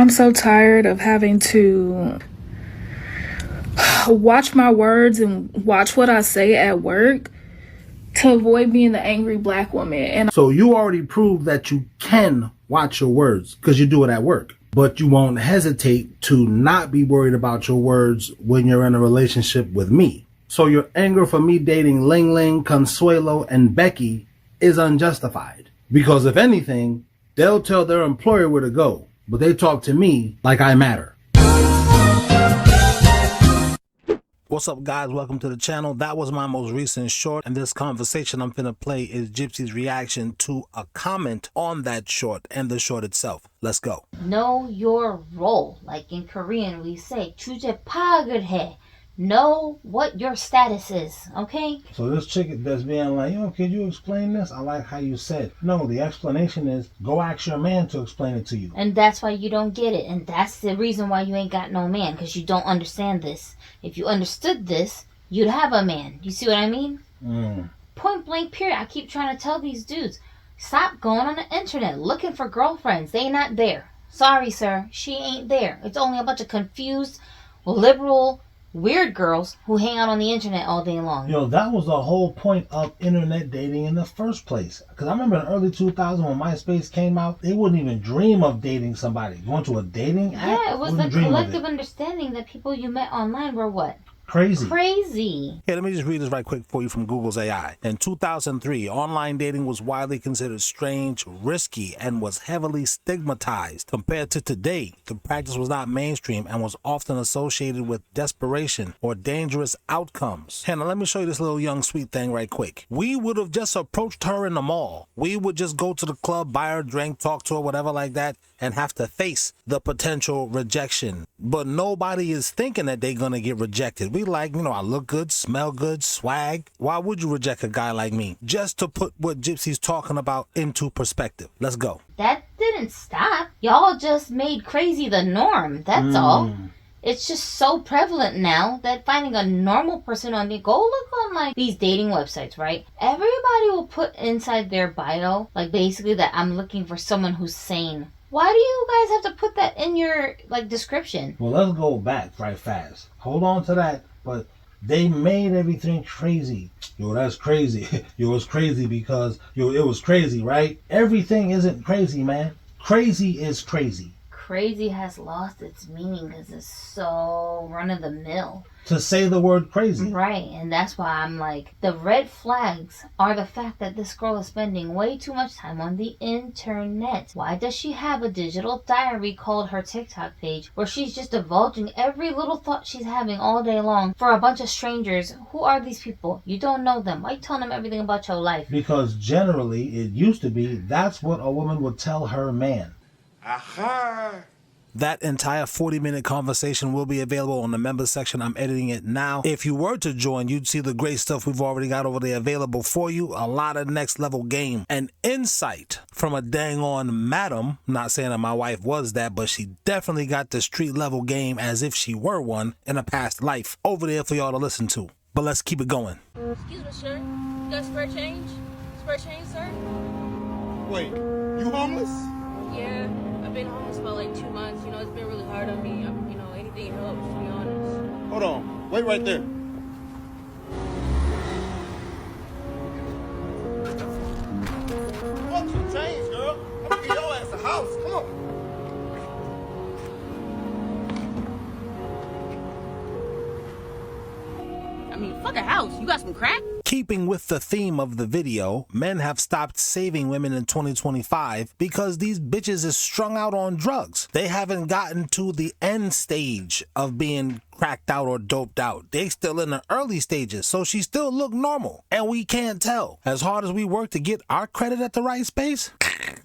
I'm so tired of having to watch my words and watch what I say at work to avoid being the angry black woman. And so you already proved that you can watch your words because you do it at work, but you won't hesitate to not be worried about your words when you're in a relationship with me. So your anger for me dating Ling Ling, Consuelo, and Becky is unjustified. Because if anything, they'll tell their employer where to go, but they talk to me like I matter. What's up, guys? Welcome to the channel. That was my most recent short, and this conversation I'm finna play is Gypsy's reaction to a comment on that short and the short itself. Let's go. Know your role. Like in Korean, we say "주제 파악을 해." Know what your status is, okay? So this chick that's being like, yo, could you explain this? I like how you said. No, the explanation is go ask your man to explain it to you. And that's why you don't get it. And that's the reason why you ain't got no man, because you don't understand this. If you understood this, you'd have a man. You see what I mean? Point blank period. I keep trying to tell these dudes, stop going on the internet looking for girlfriends. They not there. Sorry, sir. She ain't there. It's only a bunch of confused, liberal, weird girls who hang out on the internet all day long. Yo, that was the whole point of internet dating in the first place. Because I remember in early 2000 when MySpace came out, they wouldn't even dream of dating somebody. Going to a dating app? Yeah, it was the collective understanding that people you met online were what? Crazy. Hey, let me just read this right quick for you from Google's AI. In 2003, online dating was widely considered strange, risky, and was heavily stigmatized. Compared to today, the practice was not mainstream and was often associated with desperation or dangerous outcomes. Hey, now let me show you this little young sweet thing right quick. We would have just approached her in the mall. We would just go to the club, buy her a drink, talk to her, whatever like that, and have to face the potential rejection. But nobody is thinking that they're gonna get rejected. We like, I look good, smell good, swag. Why would you reject a guy like me? Just to put what Gypsy's talking about into perspective. Let's go. That didn't stop. Y'all just made crazy the norm. That's all. It's just so prevalent now that finding a normal person on the go look on like these dating websites, right? Everybody will put inside their bio, like basically that I'm looking for someone who's sane. Why do you guys have to put that in your description? Well, let's go back right fast. Hold on to that. But they made everything crazy. Yo, that's crazy. Yo, it's crazy because, it was crazy, right? Everything isn't crazy, man. Crazy is crazy. Crazy has lost its meaning because it's so run-of-the-mill. To say the word crazy. Right, and that's why I'm like, the red flags are the fact that this girl is spending way too much time on the internet. Why does she have a digital diary called her TikTok page where she's just divulging every little thought she's having all day long for a bunch of strangers? Who are these people? You don't know them. Why are you telling them everything about your life? Because generally, it used to be, that's what a woman would tell her man. Aha! That entire 40-minute conversation will be available on the members section. I'm editing it now. If you were to join, you'd see the great stuff we've already got over there available for you. A lot of next level game and insight from a dang on madam. Not saying that my wife was that, but she definitely got the street level game as if she were one in a past life over there for y'all to listen to. But let's keep it going. Excuse me, sir. You got spare change? Spare change, sir? Wait, you homeless? Yeah, I've been homeless for like 2 months. It's been really hard on me. Anything helps, to be honest. Hold on, wait right there. Fuck some change, girl. I'm gonna get your ass a house. Come on. Fuck a house. You got some crack? Keeping with the theme of the video, men have stopped saving women in 2025 because these bitches is strung out on drugs. They haven't gotten to the end stage of being cracked out or doped out. They still in the early stages, so she still look normal. And we can't tell. As hard as we work to get our credit at the right space,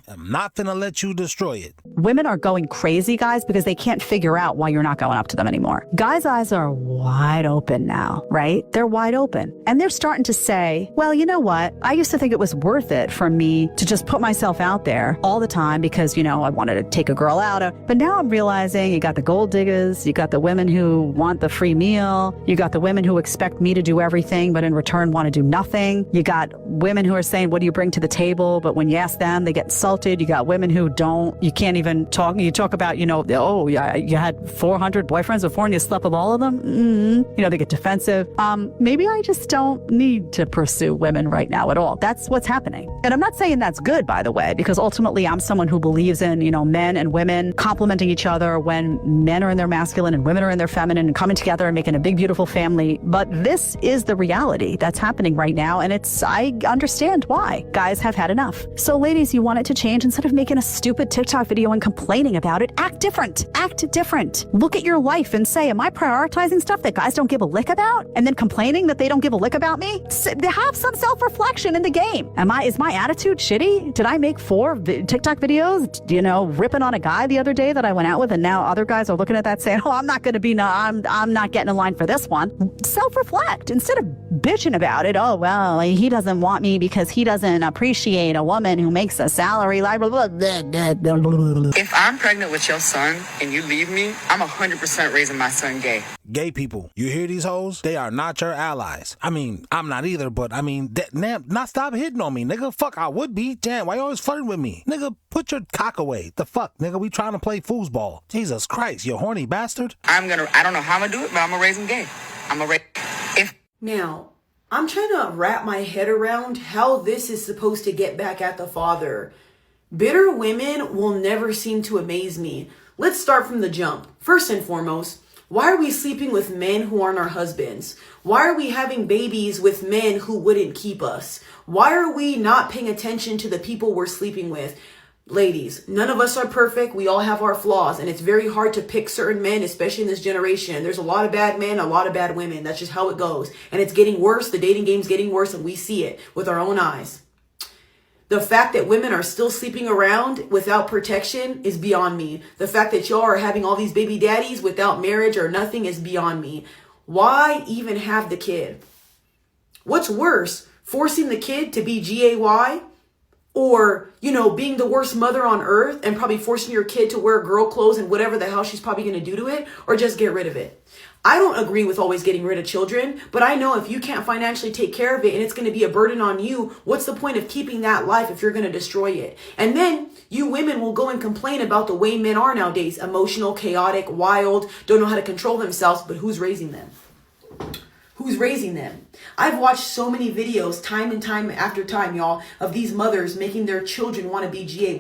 I'm not finna let you destroy it. Women are going crazy, guys, because they can't figure out why you're not going up to them anymore. Guys' eyes are wide open now, right? They're wide open. And they're starting to say, well, you know what? I used to think it was worth it for me to just put myself out there all the time because, I wanted to take a girl out. But now I'm realizing you got the gold diggers, you got the women who want want the free meal. You got the women who expect me to do everything, but in return want to do nothing. You got women who are saying, what do you bring to the table? But when you ask them, they get insulted. You got women who don't. You can't even talk. You talk about, oh, yeah, you had 400 boyfriends before and you slept with all of them. They get defensive. Maybe I just don't need to pursue women right now at all. That's what's happening. And I'm not saying that's good, by the way, because ultimately I'm someone who believes in, men and women complementing each other when men are in their masculine and women are in their feminine and coming together and making a big, beautiful family. But this is the reality that's happening right now. And I understand why. Guys have had enough. So ladies, you want it to change. Instead of making a stupid TikTok video and complaining about it, act different. Act different. Look at your life and say, am I prioritizing stuff that guys don't give a lick about? And then complaining that they don't give a lick about me? Have some self-reflection in the game. Is my attitude shitty? Did I make 4 TikTok videos, ripping on a guy the other day that I went out with, and now other guys are looking at that saying, oh, I'm not not getting in line for this one. Self-reflect instead of bitching about it. Oh, well, he doesn't want me because he doesn't appreciate a woman who makes a salary. If I'm pregnant with your son and you leave me, I'm 100% raising my son gay. Gay people, you hear these hoes? They are not your allies. I'm not either, but not stop hitting on me, nigga. Fuck, I would be. Damn, why you always flirting with me? Nigga, put your cock away. The fuck, nigga, we trying to play foosball. Jesus Christ, you horny bastard. I don't know how I'm gonna do it, but I'm gonna raise him gay. Now, I'm trying to wrap my head around how this is supposed to get back at the father. Bitter women will never seem to amaze me. Let's start from the jump. First and foremost, why are we sleeping with men who aren't our husbands? Why are we having babies with men who wouldn't keep us? Why are we not paying attention to the people we're sleeping with? Ladies, none of us are perfect. We all have our flaws, and it's very hard to pick certain men, especially in this generation. There's a lot of bad men, a lot of bad women. That's just how it goes. And it's getting worse. The dating game's getting worse, and we see it with our own eyes. The fact that women are still sleeping around without protection is beyond me. The fact that y'all are having all these baby daddies without marriage or nothing is beyond me. Why even have the kid? What's worse, forcing the kid to be GAY? Or, being the worst mother on earth and probably forcing your kid to wear girl clothes and whatever the hell she's probably going to do to it, or just get rid of it. I don't agree with always getting rid of children, but I know if you can't financially take care of it and it's going to be a burden on you, what's the point of keeping that life if you're going to destroy it? And then you women will go and complain about the way men are nowadays, emotional, chaotic, wild, don't know how to control themselves, but who's raising them? Who's raising them? I've watched so many videos time and time after time, y'all, of these mothers making their children want to be GAY.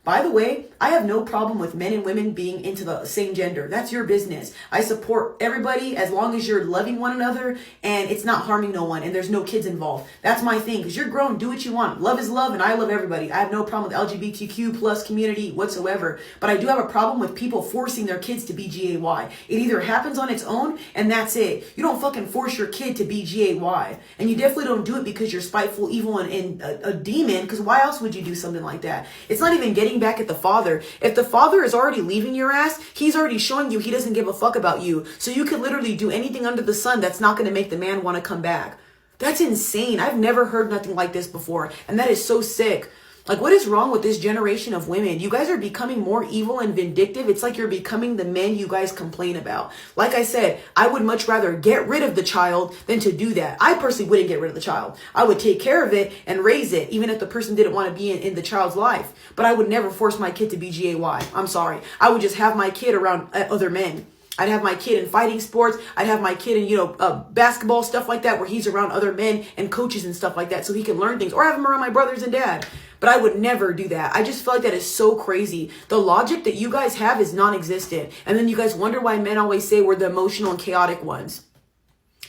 By the way, I have no problem with men and women being into the same gender. That's your business. I support everybody as long as you're loving one another and it's not harming no one and there's no kids involved. That's my thing, because you're grown, do what you want. Love is love and I love everybody. I have no problem with LGBTQ plus community whatsoever. But I do have a problem with people forcing their kids to be GAY. It either happens on its own and that's it. You don't fucking force your kid to be GAY. And you definitely don't do it because you're spiteful, evil, and a demon, because why else would you do something like that? It's not even getting back at the father. If the father is already leaving your ass, he's already showing you he doesn't give a fuck about you. So you could literally do anything under the sun that's not going to make the man want to come back. That's insane. I've never heard nothing like this before. And that is so sick. Like, what is wrong with this generation of women? You guys are becoming more evil and vindictive. It's like you're becoming the men you guys complain about. Like I said, I would much rather get rid of the child than to do that. I personally wouldn't get rid of the child. I would take care of it and raise it, even if the person didn't want to be in the child's life. But I would never force my kid to be GAY. I'm sorry. I would just have my kid around other men. I'd have my kid in fighting sports. I'd have my kid in, basketball, stuff like that, where he's around other men and coaches and stuff like that so he can learn things. Or have him around my brothers and dad. But I would never do that. I just feel like that is so crazy. The logic that you guys have is non-existent. And then you guys wonder why men always say we're the emotional and chaotic ones.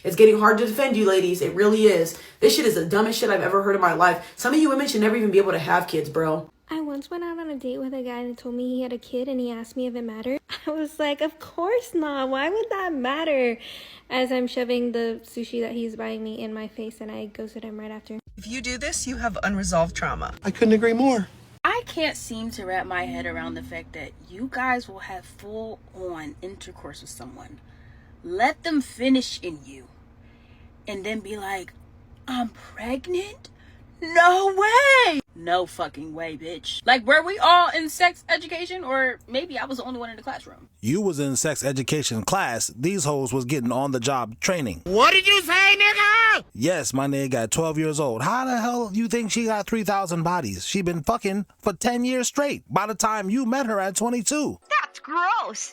It's getting hard to defend you, ladies. It really is. This shit is the dumbest shit I've ever heard in my life. Some of you women should never even be able to have kids, bro. I once went out on a date with a guy and told me he had a kid and he asked me if it mattered. I was like, of course not. Why would that matter? As I'm shoving the sushi that he's buying me in my face and I ghosted him right after. If you do this, you have unresolved trauma. I couldn't agree more. I can't seem to wrap my head around the fact that you guys will have full-on intercourse with someone. Let them finish in you. And then be like, I'm pregnant? No way! No fucking way, bitch. Like, were we all in sex education? Or maybe I was the only one in the classroom. You was in sex education class. These hoes was getting on-the-job training. What did you say, nigga? Yes, my nigga got 12 years old. How the hell you think she got 3,000 bodies? She been fucking for 10 years straight by the time you met her at 22. That's gross.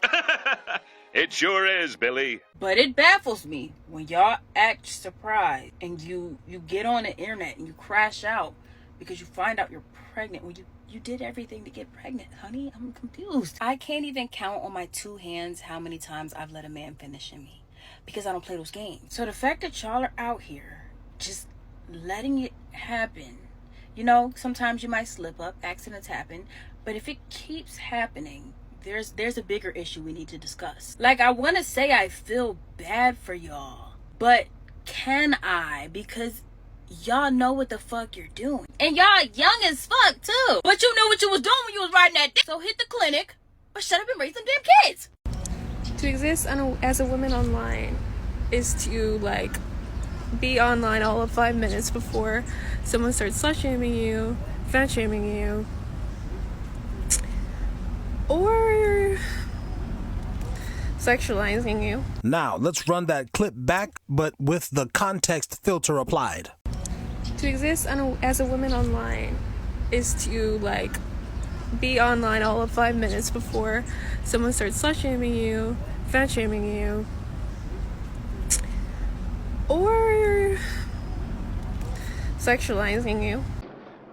It sure is, Billy. But it baffles me when y'all act surprised and you get on the internet and you crash out because you find out you're pregnant when you did everything to get pregnant, honey. I'm confused. I can't even count on my 2 hands how many times I've let a man finish in me because I don't play those games. So the fact that y'all are out here just letting it happen, you know, sometimes you might slip up, accidents happen, but if it keeps happening, there's a bigger issue we need to discuss. Like, I want to say I feel bad for y'all, but can I? Because y'all know what the fuck you're doing. And y'all young as fuck, too. But you knew what you was doing when you was riding that dick. So hit the clinic or shut up and raise some damn kids. To exist as a woman online is to, like, be online all of 5 minutes before someone starts slut-shaming you, fat-shaming you, or sexualizing you. Now, let's run that clip back, but with the context filter applied. To exist as a woman online is to, like, be online all of 5 minutes before someone starts slut-shaming you, fat-shaming you, or sexualizing you.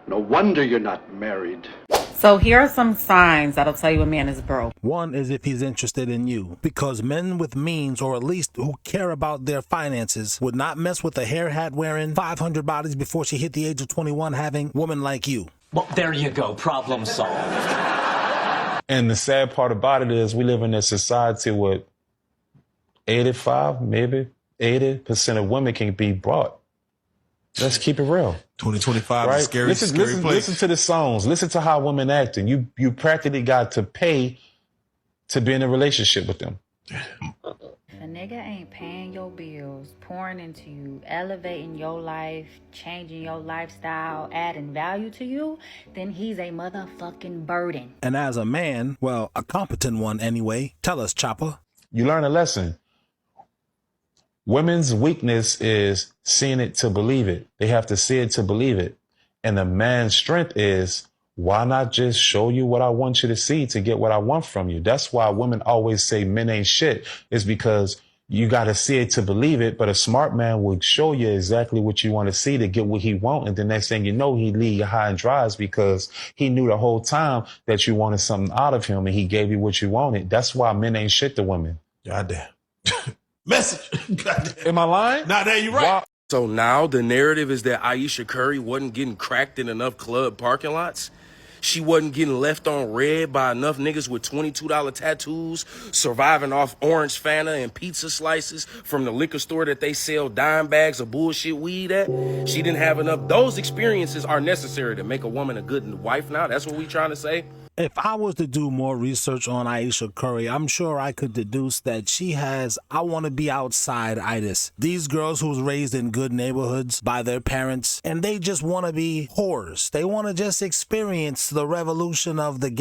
No wonder you're not married. So here are some signs that'll tell you a man is broke. One is if he's interested in you, because men with means, or at least who care about their finances, would not mess with a hair hat wearing 500 bodies before she hit the age of 21 having women like you. Well, there you go. Problem solved. And the sad part about it is we live in a society where 85, maybe 80% of women can be bought. Let's keep it real. 2025 right? is a scary place. Listen to the songs. Listen to how women acting. You practically got to pay to be in a relationship with them. If a nigga ain't paying your bills, pouring into you, elevating your life, changing your lifestyle, adding value to you, then he's a motherfucking burden. And as a man, well, a competent one anyway, tell us, Chopper. You learn a lesson. Women's weakness is seeing it to believe it. They have to see it to believe it. And the man's strength is, why not just show you what I want you to see to get what I want from you? That's why women always say men ain't shit, is because you got to see it to believe it. But a smart man would show you exactly what you want to see to get what he want. And the next thing you know, he leave you high and dry because he knew the whole time that you wanted something out of him and he gave you what you wanted. That's why men ain't shit to women. Goddamn. Message. Goddamn. Am I lying? Nah, there you right. So now the narrative is that Ayesha Curry wasn't getting cracked in enough club parking lots. She wasn't getting left on red by enough niggas with $22 tattoos, surviving off orange Fanta and pizza slices from the liquor store that they sell dime bags of bullshit weed at. She didn't have enough. Those experiences are necessary to make a woman a good wife now. That's what we trying to say. If I was to do more research on Ayesha Curry, I'm sure I could deduce that she has I want to be outside-itis. These girls who was raised in good neighborhoods by their parents, and they just want to be whores. They want to just experience the revolution of the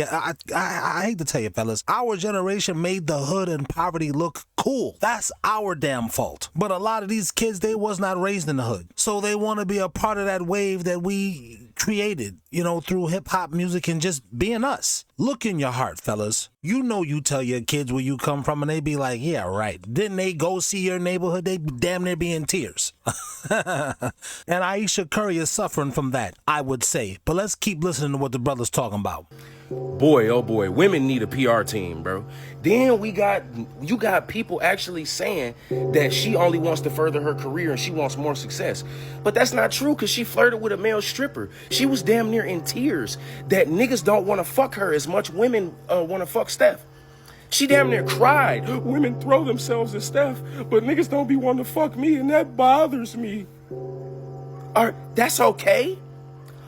I hate to tell you, fellas, our generation made the hood and poverty look cool. That's our damn fault. But a lot of these kids, they was not raised in the hood. So they want to be a part of that wave that we created, you know, through hip-hop music and just being us. Look in your heart, fellas. You know you tell your kids where you come from and they be like, yeah, right. Didn't they go see your neighborhood? They damn near be in tears. And Ayesha Curry is suffering from that, I would say. But let's keep listening to what the brother's talking about. Boy, oh boy, women need a PR team, bro. Then you got people actually saying that she only wants to further her career and she wants more success. But that's not true, because she flirted with a male stripper. She was damn near in tears that niggas don't want to fuck her as much women want to fuck Steph. She damn near cried. Women throw themselves at Steph, but niggas don't be wanting to fuck me, and that bothers me. That's okay?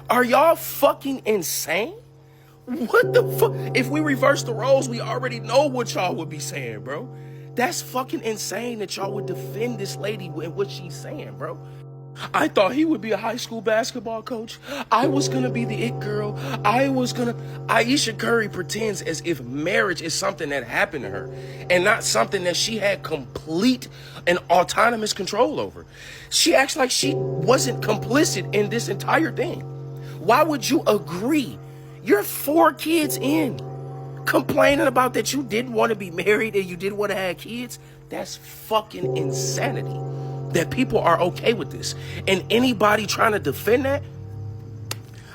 Are y'all fucking insane? What the fuck? If we reverse the roles, we already know what y'all would be saying, bro. That's fucking insane that y'all would defend this lady and what she's saying, bro. I thought he would be a high school basketball coach. I was gonna be the it girl. Aisha Curry pretends as if marriage is something that happened to her and not something that she had complete and autonomous control over. She acts like she wasn't complicit in this entire thing. Why would you agree? You're 4 kids in, complaining about that you didn't want to be married and you didn't want to have kids. That's fucking insanity. That people are okay with this. And anybody trying to defend that,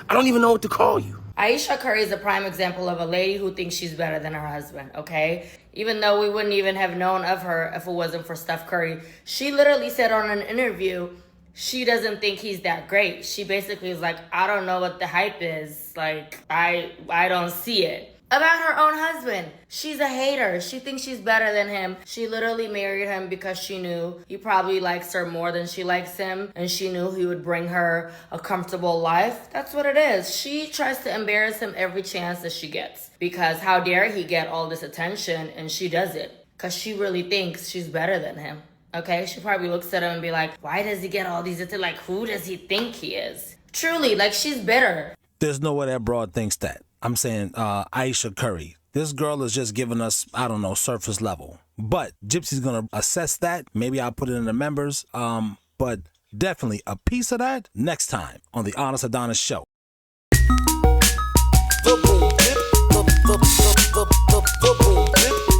I don't even know what to call you. Aisha Curry is a prime example of a lady who thinks she's better than her husband, okay? Even though we wouldn't even have known of her if it wasn't for Steph Curry. She literally said on an interview, she doesn't think he's that great. She basically is like, I don't know what the hype is. Like, I don't see it. About her own husband. She's a hater. She thinks she's better than him. She literally married him because she knew he probably likes her more than she likes him, and she knew he would bring her a comfortable life. That's what it is. She tries to embarrass him every chance that she gets, because how dare he get all this attention, and she does it because she really thinks she's better than him. Okay? She probably looks at him and be like, why does he get all these attention? Like, who does he think he is? Truly, like, she's bitter. There's no way that broad thinks that. I'm saying Aisha Curry. This girl is just giving us, I don't know, surface level. But Gypsy's going to assess that. Maybe I'll put it in the members. But definitely a piece of that next time on the Honest Adonis Show. The boom, the boom,